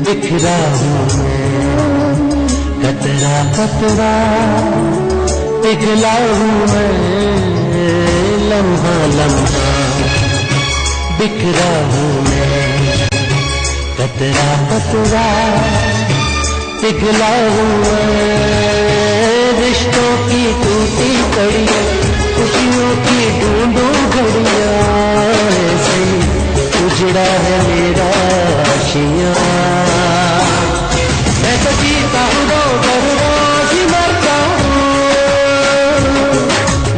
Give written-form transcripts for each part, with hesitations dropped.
बिखरा हूँ मैं कतरा कतरा पिघला हूँ मैं लम्हा लम्हा बिखरा हूँ मैं कतरा कतरा पिघला हूँ मैं रिश्तों की टूटी कड़ियाँ खुशियों की ढूंढूं घड़ियाँ ऐसे उजड़ा है मेरा आशियाँ मैं तो जीता हूँ रोज ही मरता हूँ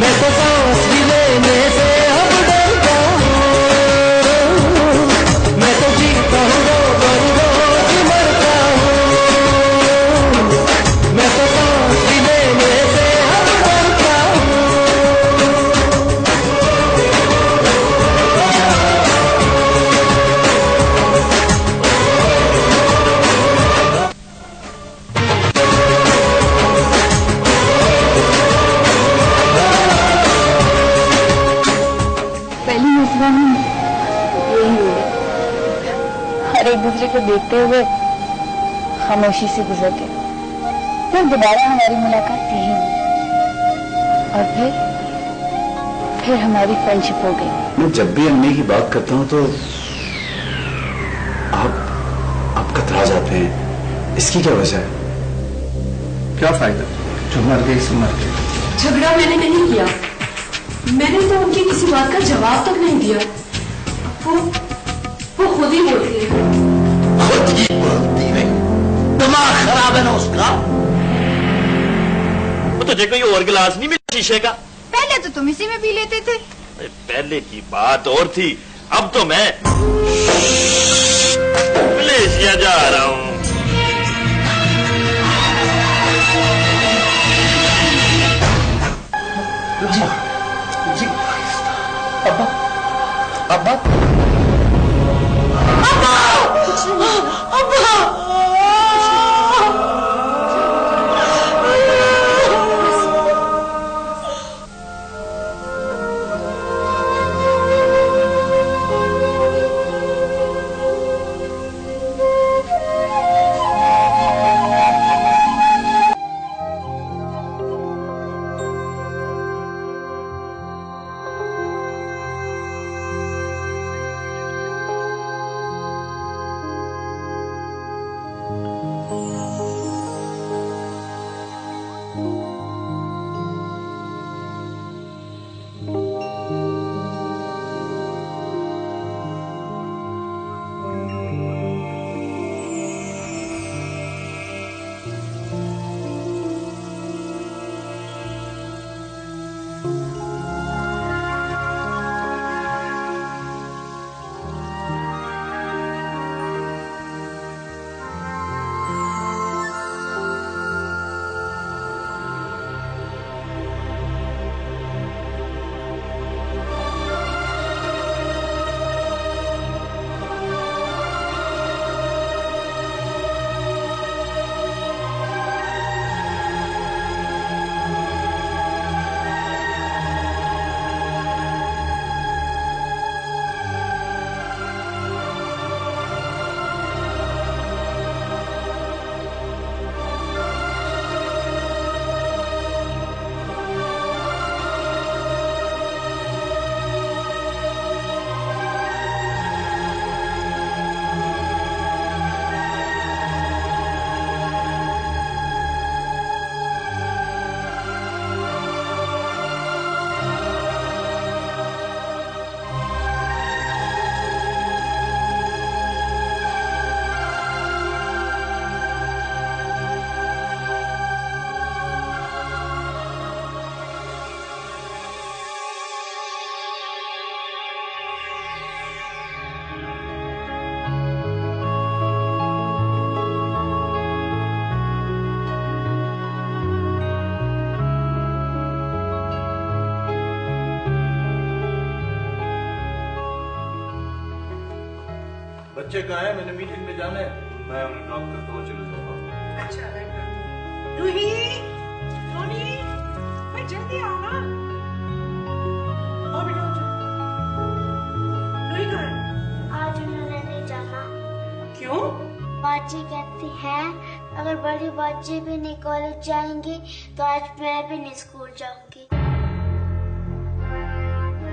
मैं तो सांस भी लेने से अब डरता हूँ मैं तो जीता हूँ रोज ही मरता हूँ मैं तो सांस भी लेने से अब डरता हूँ। और एक दूसरे को देखते हुए खामोशी से गुजर गए। फिर दोबारा हमारी मुलाकात थी ही नहीं और फिर हमारी फ्रेंडशिप हो गई। मैं जब भी अम्मी की बात करता हूँ तो आप कतरा जाते हैं, इसकी क्या वजह है? क्या फायदा जो मर गई सो मर गई। झगड़ा मैंने नहीं किया, मैंने तो उनकी किसी बात का जवाब तक नहीं दिया। वो खुद ही बोलती है। खुद ही बोलती है? दिमाग खराब है ना उसका। वो तुझे कोई और गिलास नहीं मिला शीशे का? पहले तो तुम इसी में पी लेते थे। पहले की बात और थी, अब तो मैं मलेशिया जा रहा हूँ। जी अब्बा अब्बा बच्चे कहाँ हैं? मैंने मीटिंग में जाना है। मैं उन्हें ड्रॉप करता हुआ चले जाऊंगा। अच्छा रूही, रोनी, भाई जल्दी आओ ना। आओ बेटा आओ। रूही कहाँ है? आज उन्होंने नहीं जाना। क्यों? आज बाजी कहती हैं अगर बड़ी बाजी भी नहीं कॉलेज जाएंगी तो आज मैं भी नहीं स्कूल जाऊंगी।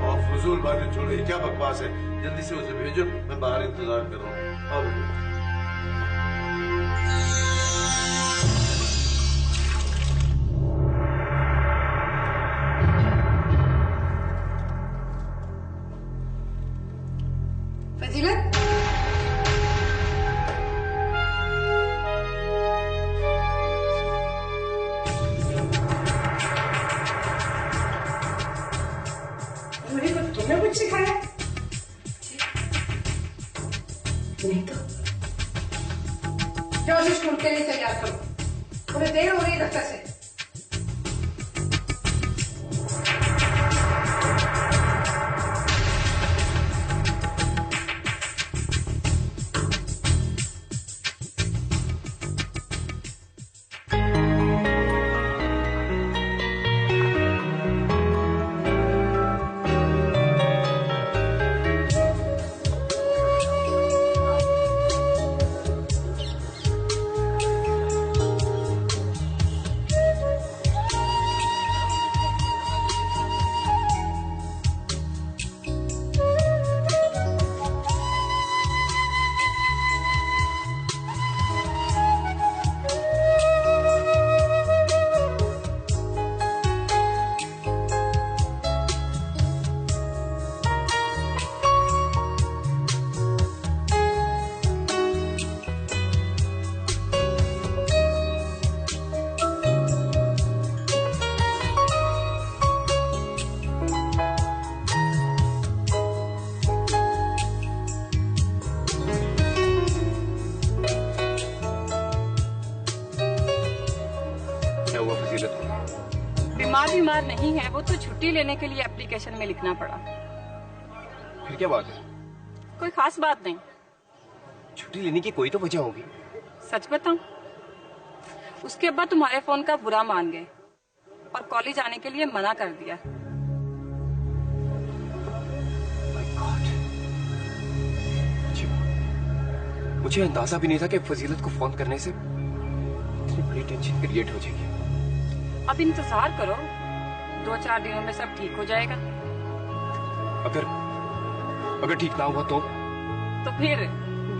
और फजूल बातें छोड़ो, क्या बकवास है। जल्दी से उसे भेजो, मैं बाहर इंतजार कर रहा हूँ। आओ बेटा। फजीलत, तुमने कुछ सिखाया? नहीं तो जाओ स्कूल के लिए तैयार करो, थोड़ी देर हो रही है दफ्तर से। बीमार नहीं है वो, तो छुट्टी लेने के लिए एप्लीकेशन में लिखना पड़ा। फिर क्या बात है? कोई खास बात नहीं। छुट्टी लेने की कोई तो वजह होगी। सच बताऊं, उसके बाद तुम्हारे फोन का बुरा मान गए और कॉलेज आने के लिए मना कर दिया। मुझे अंदाजा भी नहीं था कि फजीलत को फोन करने से इतनी बड़ी टेंशन क्रिएट हो जाएगी। अब इंतजार करो, 2-4 दिनों में सब ठीक हो जाएगा। अगर ठीक ना हुआ तो फिर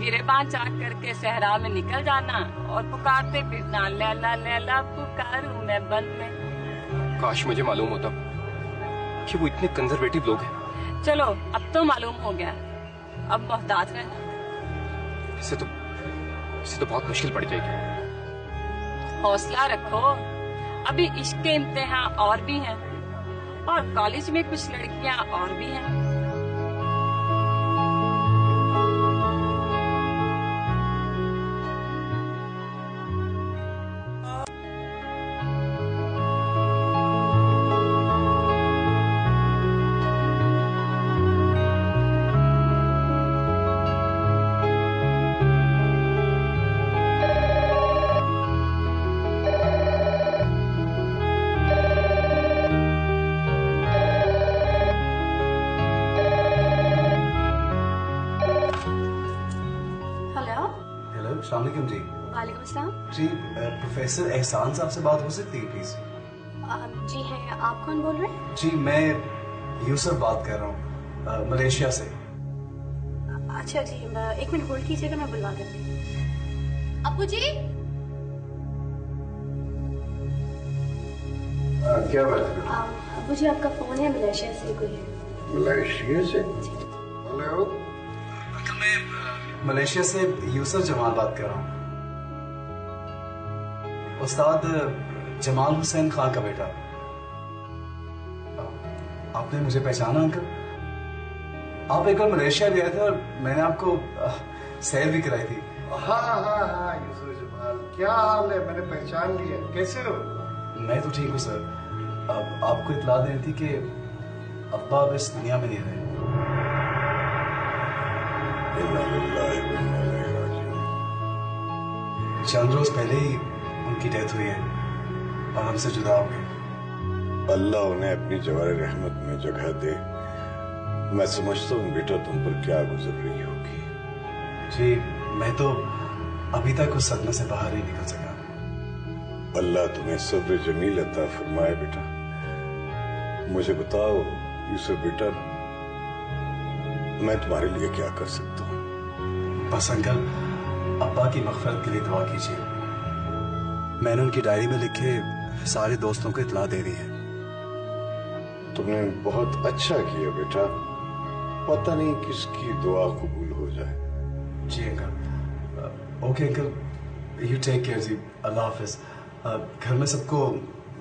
गिरेबान चाक करके सहरा में निकल जाना और पुकारते फिरना, लैला लैला पुकारूं मैं बन में। काश मुझे मालूम होता कि वो इतने कंजर्वेटिव लोग हैं। चलो अब तो मालूम हो गया, अब मोहतात रहना। इससे तो बहुत मुश्किल पड़ जाएगी। हौसला रखो, अभी इश्क के इम्तिहान और भी हैं और कॉलेज में कुछ लड़कियां और भी हैं। अस्सलाम वालेकुम जी। वालेकुम अस्सलाम। जी प्रोफेसर एहसान साहब से बात हो सकती है प्लीज? जी हैं, आप कौन बोल रहे हैं? जी मैं यूसुफ बात कर रहा हूँ मलेशिया से। अच्छा जी, 1 मिनट होल्ड कीजिएगा, मैं बुलवा देती हूँ। अब्बू जी। क्या बात है? अब्बू जी आपका फोन है, मलेशिया से कोई है। मलेशिया से? हेलो, मैं मलेशिया से यूसुफ जमाल बात कर रहा हूँ। उस्ताद जमाल हुसैन खान का बेटा। आपने मुझे पहचाना अंकल? आप एक बार मलेशिया गए थे और मैंने आपको सैर भी कराई थी। हाँ यूसुफ जमाल, क्या हाल है? मैंने पहचान लिया। कैसे हो? मैं तो ठीक हूँ सर। अब आपको इत्तला देनी थी कि अब्बा अब इस दुनिया में नहीं रहे। चंद रोज पहले ही उनकी डेथ हुई है और हमसे जुदा हो गए। अल्लाह उन्हें अपनी जवार रहमत में जगह दे। मैं समझता हूँ बेटा तुम पर क्या गुजर रही होगी। जी मैं तो अभी तक उस सदमे से बाहर नहीं निकल सका। अल्लाह तुम्हें सब्र जमील अता फरमाए बेटा। मुझे बताओ यूसुफ बेटा, मैं तुम्हारे लिए क्या कर सकता हूँ? बस अंकल, अब्बा की मग़फ़िरत के लिए दुआ कीजिए। मैंने उनकी डायरी में लिखे सारे दोस्तों को इत्तला दे दी है। तुमने बहुत अच्छा किया बेटा, पता नहीं किसकी दुआ कबूल हो जाए। जी uncle. Okay uncle, you take care जी। अल्लाह हाफिज। घर में सबको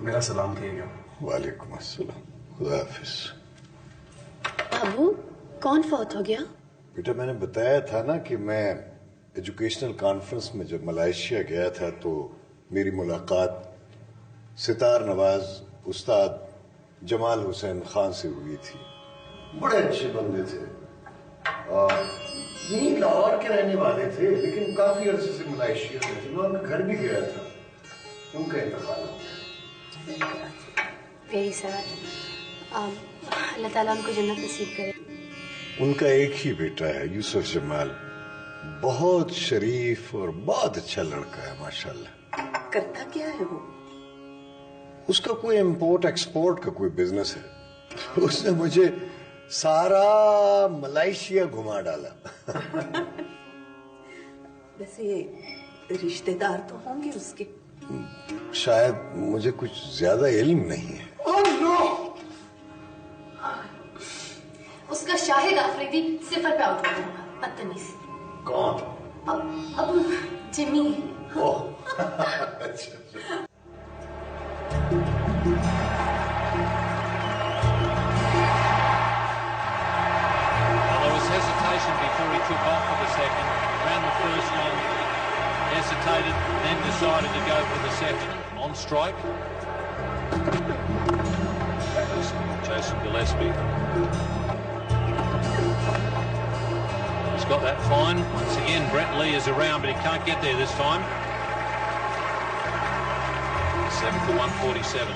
मेरा सलाम कहिएगा। वालेकुम अस्सलाम, खुदा हाफिज। बाबू, कौन फौत हो गया? बेटा मैंने बताया था ना कि मैं एजुकेशनल कॉन्फ्रेंस में जब मलेशिया गया था तो मेरी मुलाकात सितार नवाज उस्ताद जमाल हुसैन खान से हुई थी। बड़े अच्छे बंदे थे, यहीं लाहौर के रहने वाले थे, लेकिन काफी अरसे से मलेशिया में थे। मैं उनके घर भी गया था, उनका इंतकाल हो गया। Very sad. अल्लाह ताला उनको जन्नत नसीब करे। उनका एक ही बेटा है यूसुफ जमाल, बहुत शरीफ और बहुत अच्छा लड़का है माशाल्लाह। करता क्या है वो? उसका कोई इंपोर्ट एक्सपोर्ट का कोई बिजनेस है। उसने मुझे सारा मलेशिया घुमा डाला। वैसे रिश्तेदार तो होंगे उसके? शायद मुझे कुछ ज्यादा इल्म नहीं है। उसका शाहिद आफरीदी सिफर पे आउट हो गया, बदतमीज। कौन? अब जिमी। अच्छा। There was hesitation before he took off for the second. Ran the first one, hesitated, then decided to go for the second. On strike. That was Jason Gillespie. He's got that fine. Once again, Brett Lee is around, but he can't get there this time. 7 for 147.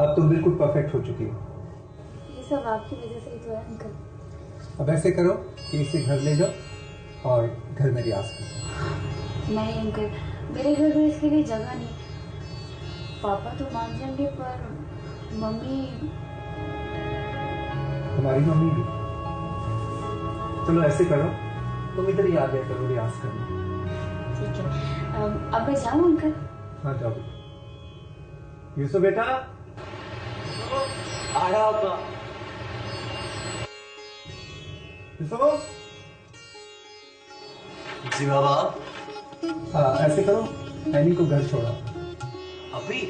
अब तुम बिल्कुल perfect हो चुकी हो। ये सब आपकी वजह से ही तो है अंकल। अब ऐसे करो कि इसे घर ले जाओ और घर में रियाज करो। नहीं अंकल, मेरे घर में इसके लिए जगह नहीं। पापा तो मान जाएंगे पर मम्मी। तुम्हारी मम्मी भी? चलो ऐसे करो, तुम इधर ही आ गया करो रियाज करने। ठीक है, अब मैं जाऊँ अंकल? हाँ जाओ। यूसुफ बेटा, आया अब्बा। जी बाबा। हाँ ऐसे करो, एनी को घर छोड़ा। अभी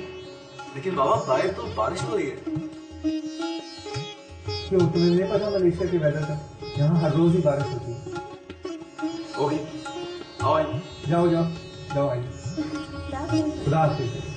लेकिन बाबा बाहर तो बारिश हो रही है। क्यों, तुम्हें नहीं पता मलेशिया के वेदर का? यहाँ हर रोज ही बारिश होती है। ओके आओ आइए। जाओ जाओ जाओ आइए। खुदा हाफिज़।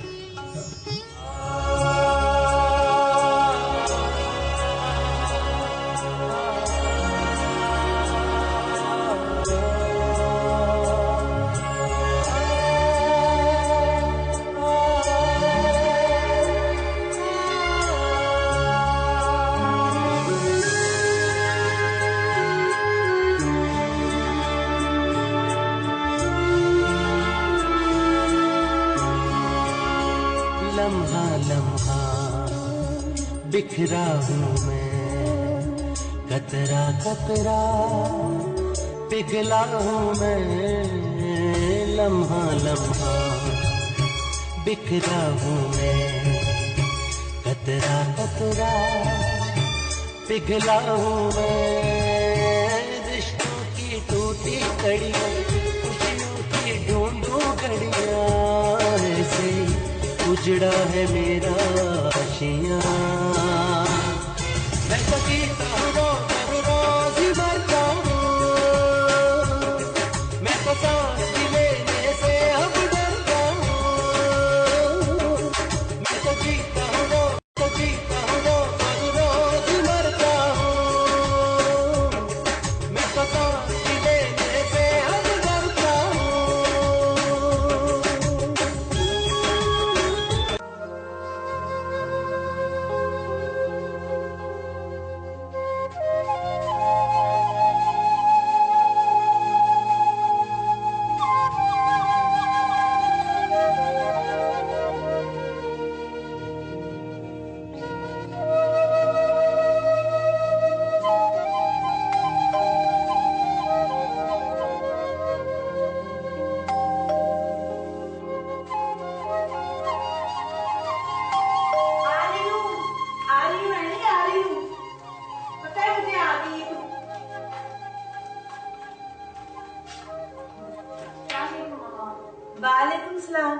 लम्हा लम्हा बिखरा हूँ मैं, कतरा कतरा पिघला हूँ मैं। लम्हा लम्हा बिखरा हूँ मैं, कतरा कतरा पिघला हूँ मैं। रिश्तों की टूटी कड़ियाँ, खुशियों की ढूंढूं घड़ियाँ, ऐसे उजड़ा है मेरा आशियाँ। मैं तो जीता हूँ रोज ही मरता हूँ, मैं तो सांस भी लेने से अब डरता हूँ। मैं तो जीता हूँ रोज ही मरता हूँ, मैं तो सांस भी लेने से अब डरता हूँ। वालेकुम सलाम।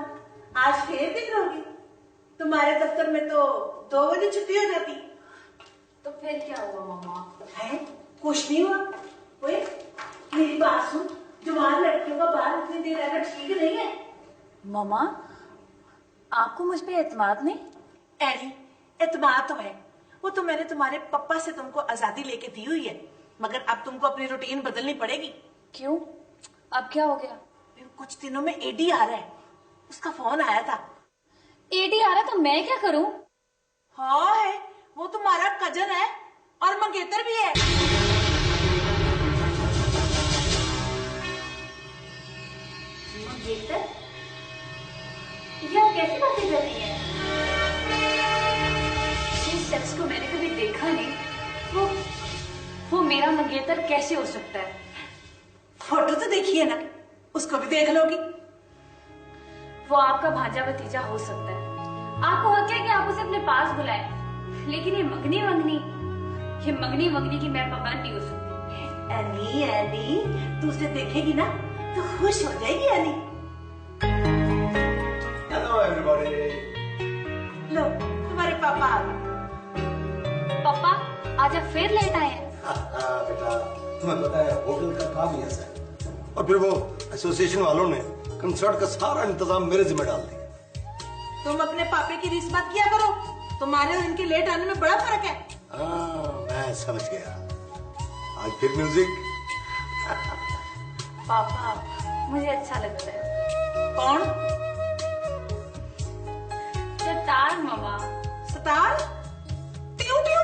आज फिर दिन होगी? तुम्हारे दफ्तर में तो 2 बजे छुट्टी हो जाती। तो फिर क्या हुआ मम्मा? है कुछ नहीं हुआ। ओए मेरी बात सुन, जवान लड़कियों का बाहर इतनी देर रहना ठीक नहीं है। मम्मा आपको मुझ पे एतमाद नहीं? एली एतमाद तो है, वो तो मैंने तुम्हारे पापा से तुमको आजादी लेके दी हुई है, मगर अब तुमको अपनी रूटीन बदलनी पड़ेगी। क्यों, अब क्या हो गया? कुछ दिनों में एडी आ रहा है, उसका फोन आया था। एडी आ रहा तो मैं क्या करूं? हाँ है, वो तुम्हारा कजन है और मंगेतर भी है। मंगेतर? ये आप कैसी बातें कर रही हैं? इस शख्स को मैंने कभी देखा नहीं, वो मेरा मंगेतर कैसे हो सकता है? फोटो तो देखी है ना, उसको भी देख लोगी। वो आपका भांजा भतीजा हो सकता है, आपको हक है कि आप उसे अपने पास बुलाएं, लेकिन ये मंगनी वंगनी की मैं पाबंद नहीं हो सकती। एली एली तू उसे देखेगी ना तो खुश हो जाएगी। Eli hello everybody. लो तुम्हारे पापा आ गए। पापा आज आप फिर लेट आए हैं। बेटा तुम्हें पता है होटल का काम ही ऐसा है, और फिर वो एसोसिएशन वालों ने कंसर्ट का सारा इंतजाम मेरे जिम्मे डाल दिया। तुम अपने पापे की रीस बात किया करो, तुम्हारे और इनके लेट आने में बड़ा फर्क है। मैं समझ गया। आज फिर म्यूजिक। पापा मुझे अच्छा लगता है। कौन? सतार मामा। सतार? ट्यू ट्यू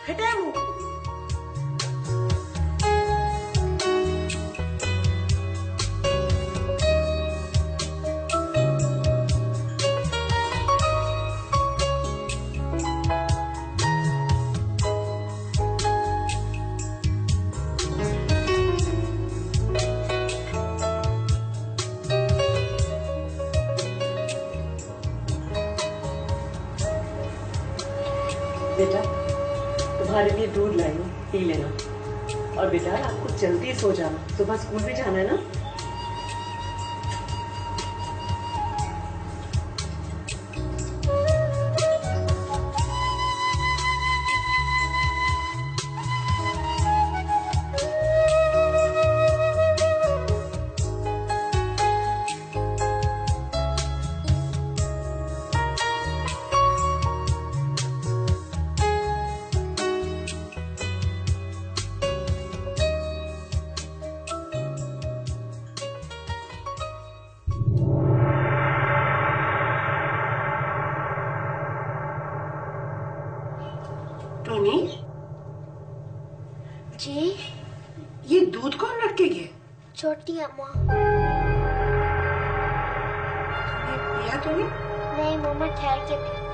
हटे मुंह। बेटा तुम्हारे लिए दूध लाई हूँ, पी लेना। और बेटा आपको जल्दी सो जाना, सुबह स्कूल भी जाना है ना। टोनी जी ये दूध कौन रख के गया? छोटी अम्मा। तुमने पिया तो नहीं? नहीं मम्मा, ठहर के पीऊंगा।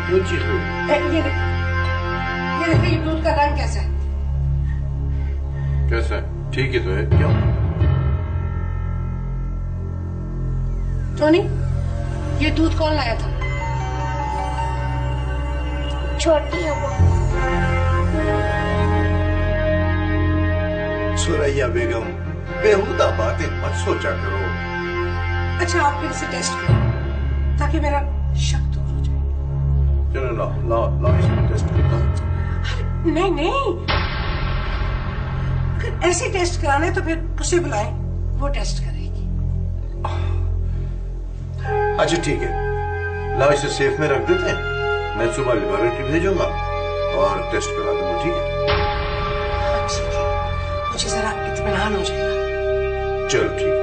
क्यों चीख रही हो? ये देखिए दूध का रंग कैसा है? कैसा है? ठीक ही तो है। क्यों? टोनी ये दूध कौन लाया था? छोटी अम्मा। सुरैया बेगम, बेहुदा बातें मत सोचा करो। अच्छा आप फिर से टेस्ट करो ताकि मेरा शक दूर हो जाए। चलो लाओ इसको टेस्ट करता हूं। नहीं नहीं, अगर ऐसे टेस्ट कराना है तो फिर उसे बुलाएं, वो टेस्ट करेगी। अच्छा ठीक है, लाओ इसे सेफ में रख देते हैं। मैं सुबह लेबोरेटरी भेजूंगा और टेस्ट करा दूंगा। ठीक है? ठीक है, मुझे जरा इत्मीनान हो जाएगा। चलो ठीक है।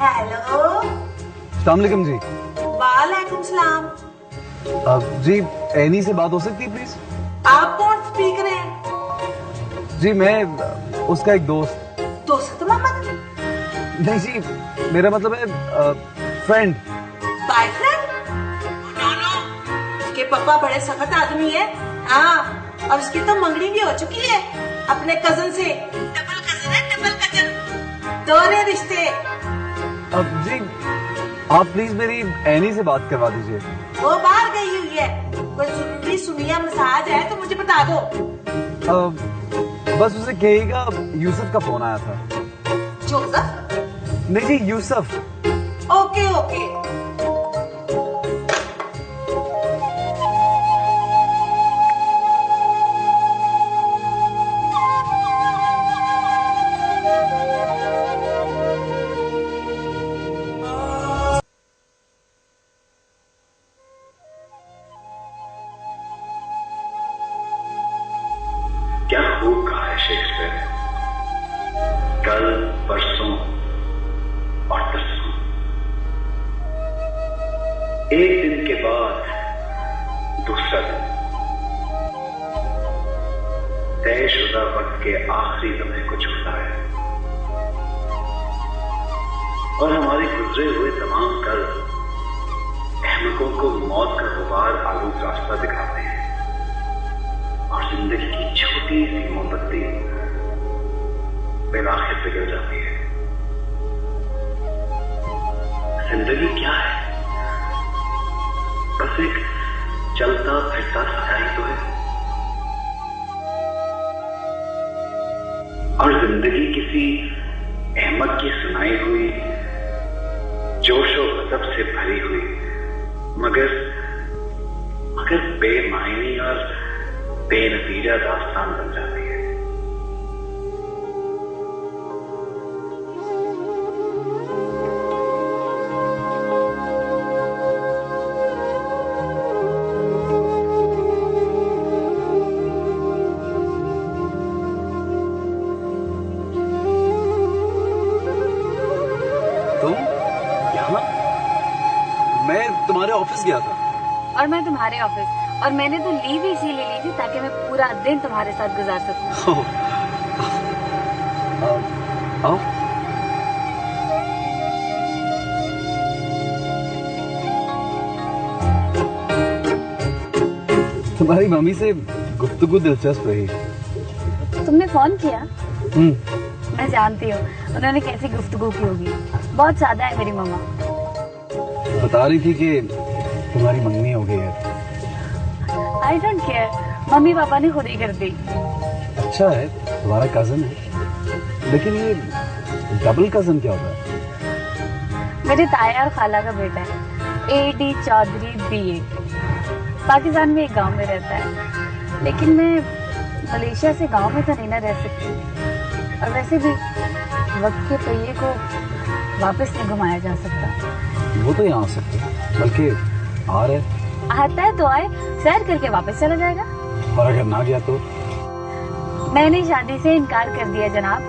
हेलो। अस्सलामुअलैकुम जी। वालेकुम सलाम। जी एनी से बात हो सकती है प्लीज? आप कौन स्पीक रहे हैं? जी मैं उसका एक दोस्त। दोस्त मोहम्मद? नहीं जी, मेरा मतलब है फ्रेंड। बॉयफ्रेंड? नो नो, उसके पापा बड़े सख्त आदमी है। हाँ, और उसकी तो मंगनी भी हो चुकी है अपने कजन से। डबल कजन है, डबल कजन, दोहरे रिश्ते। अब जी आप प्लीज मेरी एनी से बात करवा दीजिए। वो बाहर गई हुई है, कोई जरूरी सुनिया मसाज है तो मुझे बता दो। बस उसे कहिएगा यूसुफ का फोन आया था। जोसेफ? नहीं जी, यूसुफ। Okay okay. कल, परसों और परसों, एक दिन के बाद दूसरा दिन, तयशुदा वक्त के आखिरी लम्हे को छूता है और हमारे गुजरे हुए तमाम कल अहमकों को मौत का गुबार आलूद रास्ता दिखाते हैं और जिंदगी की छोटी सी मोमबत्ती बेलाखिर पिघल जाती है। जिंदगी क्या है? बस एक चलता फिरता साया ही तो है। और जिंदगी किसी अहमद की सुनाई हुई, जोशो गजब से भरी हुई, मगर बेमायनी और बेनतीजा दास्तान बन जाती है। तुम यहाँ? मैं तुम्हारे ऑफिस गया था। और मैं तुम्हारे ऑफिस, और मैंने तो लीव ही इसीलिए ली थी ताकि मैं पूरा दिन तुम्हारे साथ गुजार सकूं। आओ। तुम्हारी मम्मी से गुफ्तगू दिलचस्प रही। तुमने फोन किया? मैं जानती हूँ उन्होंने कैसी गुफ्तगू की होगी। बहुत सादा है मेरी मम्मा। बता रही थी कि तुम्हारी मंगनी हो गई है। I don't care, mummy papa ने खुद ही कर दी। अच्छा है, तुम्हारा कजन है। लेकिन ये डबल कजन क्या होता है? मेरे ताया और खाला का बेटा है, AD चौधरी BA। पाकिस्तान में एक गांव में रहता है, लेकिन मैं मलेशिया से गांव में तो नहीं ना रह सकती। और वैसे भी वक्त के पहिए को वापस नहीं घुमाया जा सकता। वो तो यहाँ आ सकते, बल्कि आ रहे। आता है तो आए, सैर करके वापस चला जाएगा। और अगर ना गया तो? मैंने शादी से इनकार कर दिया जनाब।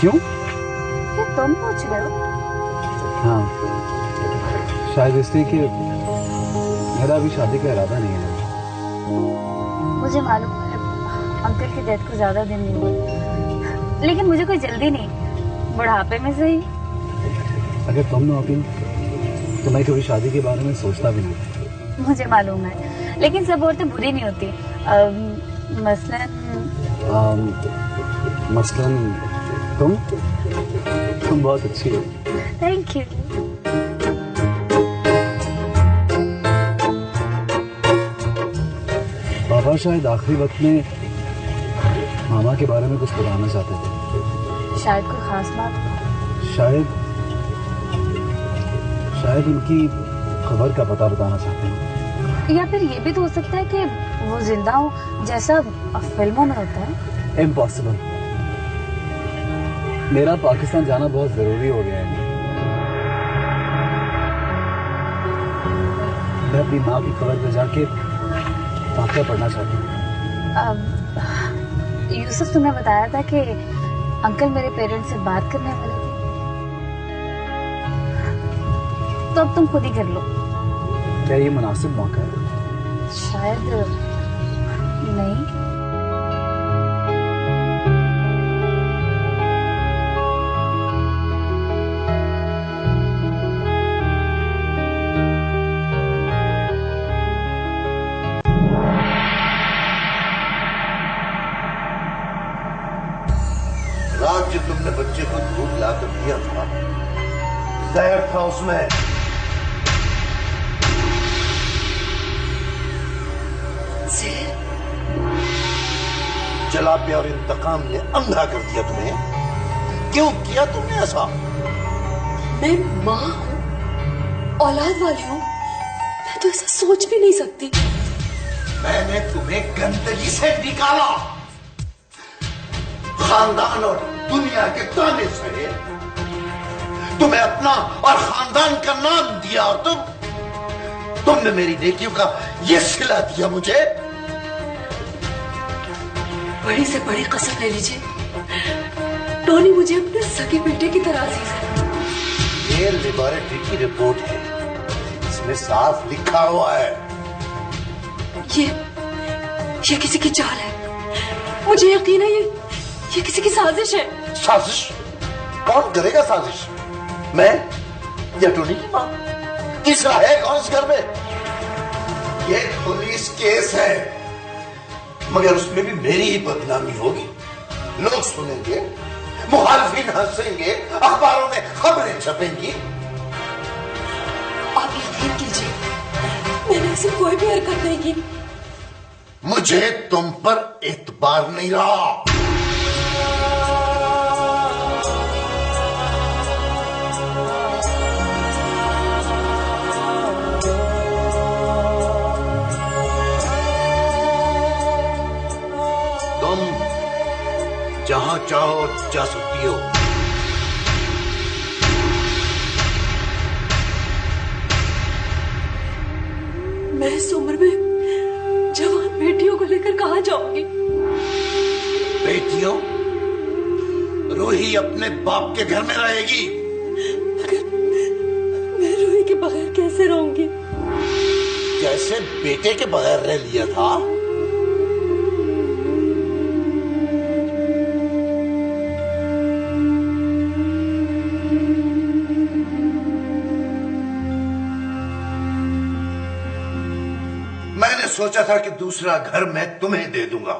क्यों? ये तुम पूछ रहे हो? हाँ, शायद इसलिए कि मेरा अभी शादी का इरादा नहीं है। मुझे मालूम है अंकल की डेथ को ज्यादा दिन नहीं हुए, लेकिन मुझे कोई जल्दी नहीं, बुढ़ापे में सही। अगर तुम ना होती तो मैं कभी शादी के बारे में सोचता भी नहीं। मुझे मालूम है, लेकिन सब औरतें बुरी नहीं होती। मसलन तुम बहुत अच्छी हो। Thank you. पापा शायद आखिरी वक्त में मामा के बारे में कुछ बताना चाहते थे। शायद कोई खास बात? शायद उनकी खबर का पता बताना चाहते हैं। या फिर ये भी तो हो सकता है कि वो जिंदा हो, जैसा फिल्मों में होता है। इम्पॉसिबल। मेरा पाकिस्तान जाना बहुत जरूरी हो गया है। मैं अपनी माँ की खबर पे जाके वाक़या पढ़ना चाहती हूँ। यूसुफ, तुमने बताया था कि अंकल मेरे पेरेंट्स से बात करने वाले थे, तो अब तुम खुद ही कर लो। क्या ये मुनासिब मौका है? शायद नहीं। रात जब तुमने बच्चे को दूध लाकर दिया था, जहर था उसमें। जलापे और इंतकाम ने अंधा कर दिया तुम्हें। क्यों किया तुमने ऐसा? मैं माँ हूँ, औलाद वाली हूँ, मैं तो ऐसा सोच भी नहीं सकती। मैंने तुम्हें गंदगी से निकाला, खानदान और दुनिया के ताने सहे, तुम्हें अपना और खानदान का नाम दिया, और तुमने मेरी नेकियों का ये सिला दिया मुझे। बड़ी से बड़ी कसम ले लीजिए, टोनी मुझे अपने सगे बेटे की तरह अजीज है। ये लेबोरेटरी की रिपोर्ट है, इसमें साफ लिखा हुआ है। ये किसी की चाल है, मुझे यकीन है ये किसी की साजिश है। साजिश? कौन करेगा साजिश? मैं या टोनी की माँ? तीसरा है कौन इस घर में? ये पुलिस केस है, मगर उसमें भी मेरी ही बदनामी होगी। लोग सुनेंगे, मुखालिफिन हंसेंगे, अखबारों में खबरें छपेंगी। आप यकीन कीजिए, मैंने ऐसी कोई भी हरकत नहीं की। मुझे तुम पर एतबार नहीं रहा। तुम जहां चाहो जा सकती हो। मैं इस उम्र में जवान बेटियों को लेकर कहां जाऊंगी? बेटियों? रूही अपने बाप के घर में रहेगी। मगर मैं रूही के बगैर कैसे रहूंगी? जैसे बेटे के बगैर रह लिया था। मैंने सोचा था कि दूसरा घर मैं तुम्हें दे दूंगा,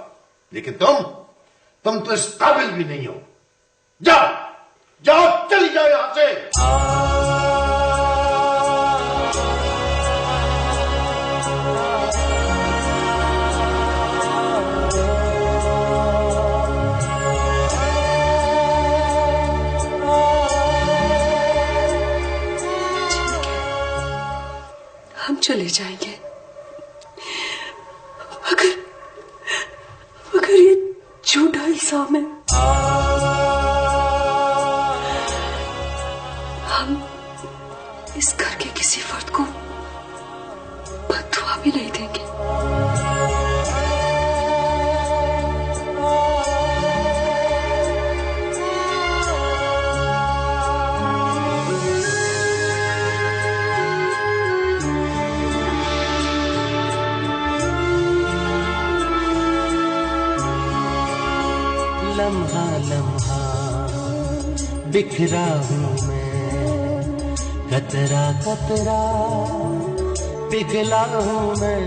लेकिन तुम तो इस काबिल भी नहीं हो। जाओ जाओ, चली जाओ यहां से। हम चले जाएंगे, मगर ये झूठा इल्जाम है। हम इस घर के किसी फर्द को बद्दुआ भी नहीं देंगे। लम्हा लम्हा बिखरा हूँ मैं, कतरा कतरा पिघला हूँ मैं।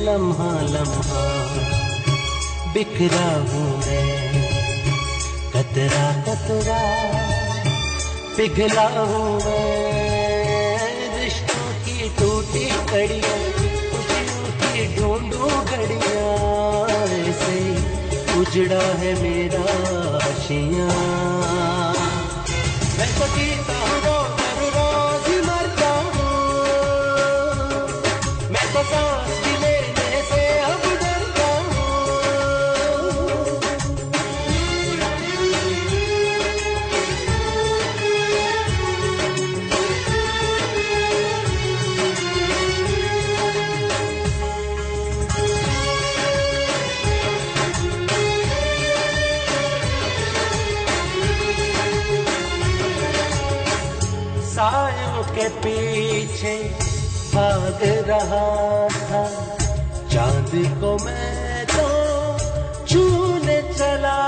लम्हा लम्हा बिखरा हूँ मैं, कतरा कतरा पिघला हूँ मैं। रिश्तों की टूटी कड़ियाँ, खुशियों की ढूंढूं घड़ियाँ, ऐसे उजड़ा है मेरा आशियाँ। मैं तो जीता हूँ हर रोज ही मरता हूँ, मैं तो सांस भी लेने से अब डरता हूँ। सायों के पीछे भाग रहा था, चांद को मैं तो छूने चला